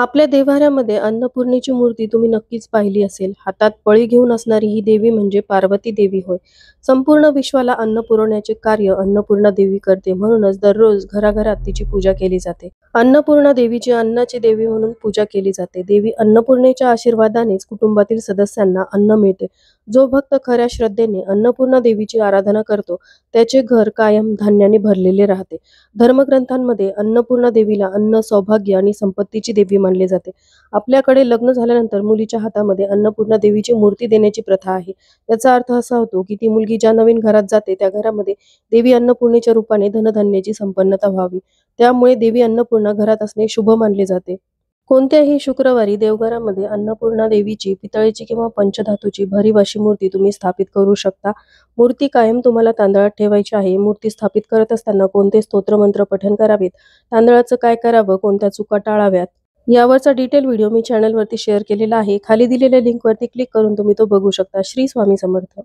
आपल्या देव्हाऱ्यामध्ये अन्नपूर्णेची मूर्ती तुम्ही नक्कीच पाहिली असेल. हातात पळी घेऊन असणारी ही देवी म्हणजे पार्वती देवी होय. संपूर्ण विश्वाला अन्न पुरवण्याचे कार्य अन्नपूर्णा देवी करते. म्हणूनच दररोज घराघरात तिची पूजा केली जाते. अन्नपूर्णा देवीची अन्नाची देवी म्हणून पूजा केली जाते. देवी अन्नपूर्णेच्या आशीर्वादानेच कुटुंबातील सदस्यांना अन्न मिळते. जो भक्त खऱ्या श्रद्धेने अन्नपूर्णा देवीची आराधना करतो, त्याचे घर कायम धान्याने भरलेले राहते. धर्मग्रंथांमध्ये अन्नपूर्णा देवीला अन्न, सौभाग्य आणि संपत्तीची देवी मानले जाते. आपल्याकडे लग्न झाल्यानंतर मुलीच्या हातामध्ये अन्नपूर्णा देवीची मूर्ती देण्याची प्रथा आहे. याचा अर्थ असा होतो की ती मुलगी ज्या नवीन घरात जाते त्या घरामध्ये देवी अन्नपूर्णेच्या रूपाने धनधान्याची संपन्नता व्हावी. त्यामुळे देवी अन्नपूर्णा घरात असणे शुभ मानले जाते. कोणत्याही शुक्रवारी देवघरामध्ये अन्नपूर्णा देवीची पितळेची किंवा पंचधातूची भरीव अशी मूर्ती तुम्ही स्थापित करू शकता. मूर्ती कायम तुम्हाला तांदळात ठेवायची आहे. मूर्ती स्थापित करत असताना कोणते स्तोत्रमंत्र पठण करावेत, तांदळाचं काय करावं, कोणत्या चुका टाळाव्यात, यावरचा डिटेल व्हिडिओ मी चॅनलवरती शेअर केलेला आहे. खाली दिलेल्या लिंकवरती क्लिक करून तुम्ही तो बघू शकता. श्री स्वामी समर्थ.